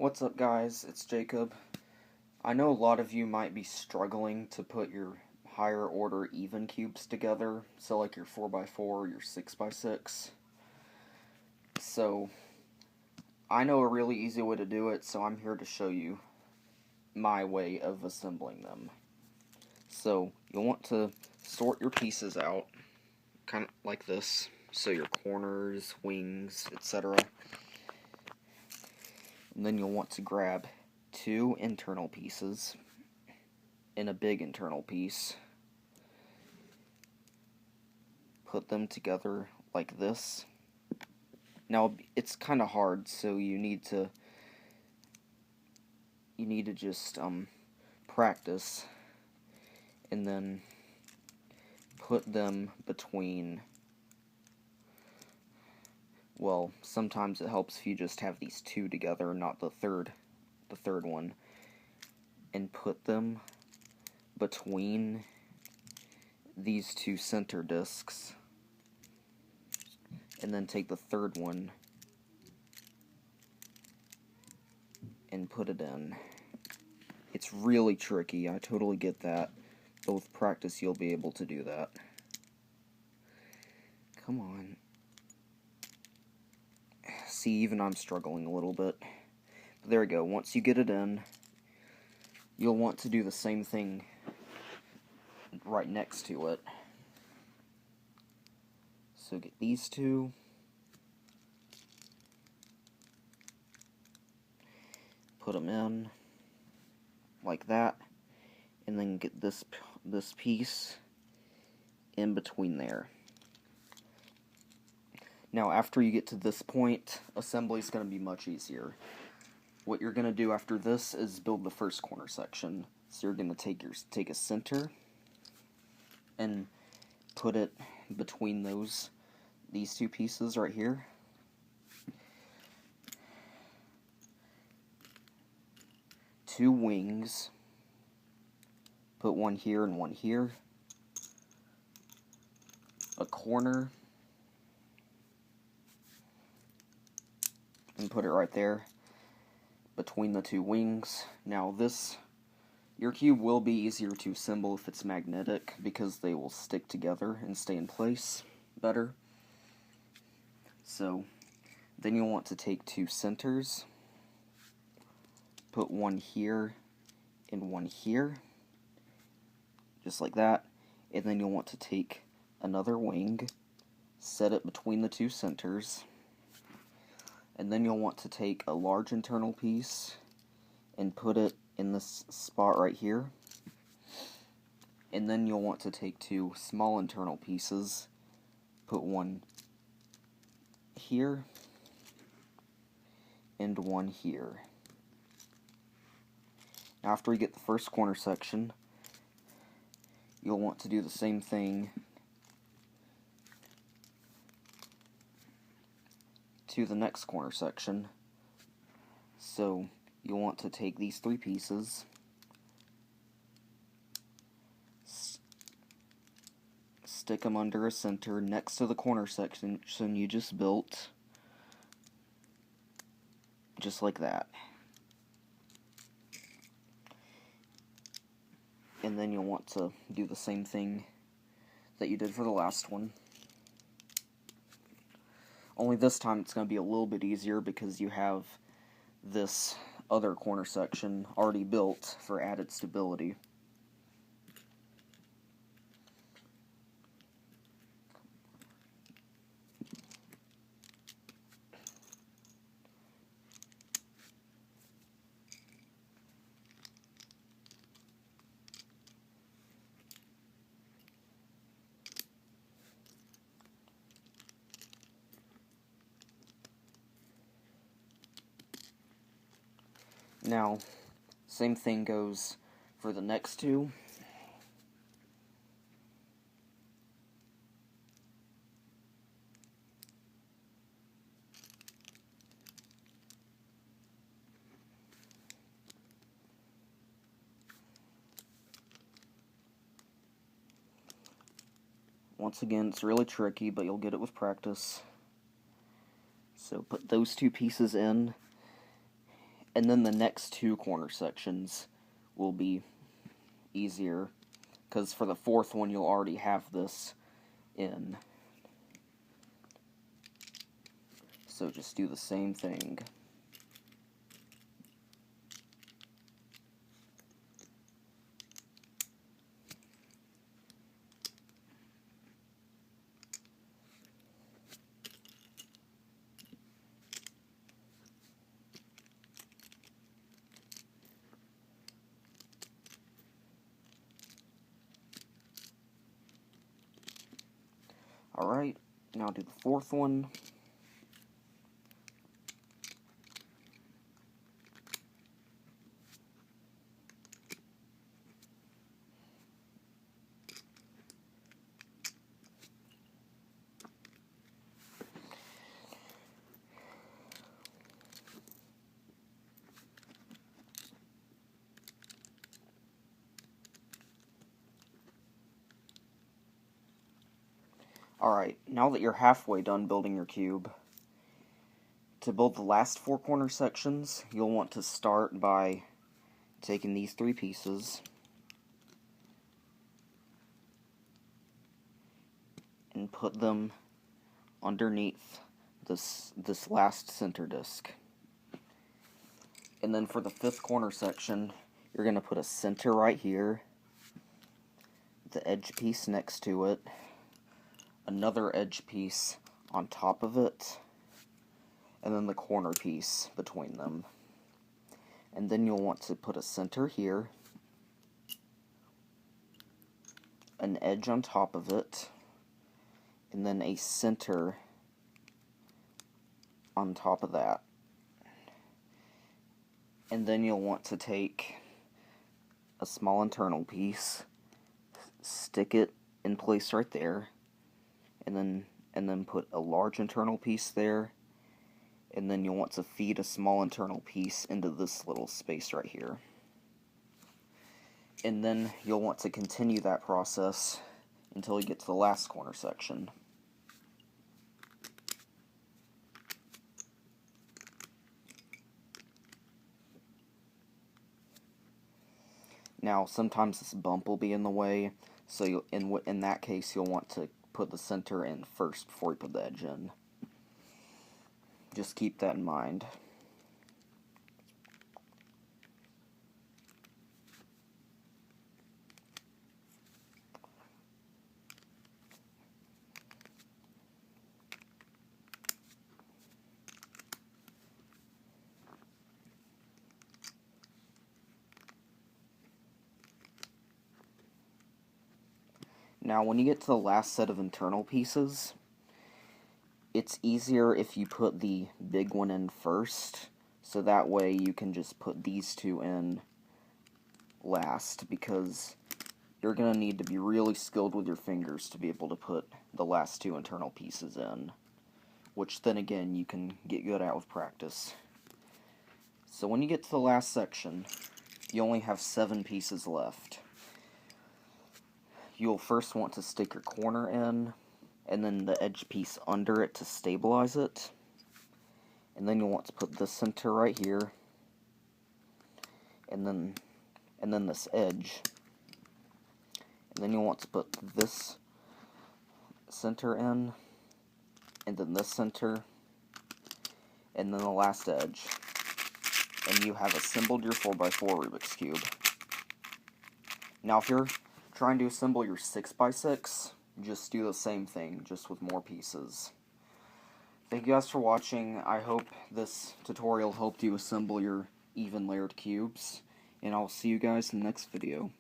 What's up, guys? It's Jacob. I know a lot of you might be struggling to put your higher order even cubes together, so like your 4x4, your 6x6. So, I know a really easy way to do it, so I'm here to show you my way of assembling them. So, you'll want to sort your pieces out, kind of like this, so your corners, wings, etc. And then you'll want to grab two internal pieces and a big internal piece. Put them together like this. Now it's kind of hard, so you need to just practice, and then put them between. Well, sometimes it helps if you just have these two together, not the third one, and put them between these two center discs, and then take the third one and put it in. It's really tricky, I totally get that, but with practice you'll be able to do that. Come on. See, even I'm struggling a little bit. But there we go. Once you get it in, you'll want to do the same thing right next to it. So get these two. Put them in like that, and then get this piece in between there. Now, after you get to this point, assembly is going to be much easier. What you're going to do after this is build the first corner section. So you're going to take a center and put it between these two pieces right here. Two wings. Put one here and one here. A corner. And put it right there between the two wings. Now your cube will be easier to assemble if it's magnetic, because they will stick together and stay in place better. So then you'll want to take two centers, put one here and one here, just like that, and then you'll want to take another wing, set it between the two centers, and then you'll want to take a large internal piece and put it in this spot right here. And then you'll want to take two small internal pieces, put one here and one here. After you get the first corner section, you'll want to do the same thing to the next corner section. So you'll want to take these three pieces, stick them under a center next to the corner section you just built, just like that. And then you'll want to do the same thing that you did for the last one. Only this time it's going to be a little bit easier because you have this other corner section already built for added stability. Now, same thing goes for the next two. Once again, it's really tricky, but you'll get it with practice. So put those two pieces in, And then the next two corner sections will be easier, because for the fourth one you'll already have this in. So just do the same thing. Alright, now do the fourth one. Alright, now that you're halfway done building your cube, to build the last four corner sections, you'll want to start by taking these three pieces and put them underneath this last center disc. And then for the fifth corner section, you're going to put a center right here, the edge piece next to it, another edge piece on top of it, and then the corner piece between them. And then you'll want to put a center here, an edge on top of it, and then a center on top of that. And then you'll want to take a small internal piece, stick it in place right there, and then put a large internal piece there, and then you'll want to feed a small internal piece into this little space right here. And then you'll want to continue that process until you get to the last corner section. Now, sometimes this bump will be in the way, so in that case you'll want to put the center in first before you put the edge in. Just keep that in mind. Now, when you get to the last set of internal pieces, it's easier if you put the big one in first, so that way you can just put these two in last, because you're going to need to be really skilled with your fingers to be able to put the last two internal pieces in, which then again you can get good at with practice. So when you get to the last section, you only have 7 pieces left. You'll first want to stick your corner in, and then the edge piece under it to stabilize it. And then you'll want to put the center right here, and then this edge. And then you'll want to put this center in, and then this center, and then the last edge. And you have assembled your 4x4 Rubik's Cube. Now if you're trying to assemble your 6x6, just do the same thing, just with more pieces. Thank you guys for watching. I hope this tutorial helped you assemble your even layered cubes, and I'll see you guys in the next video.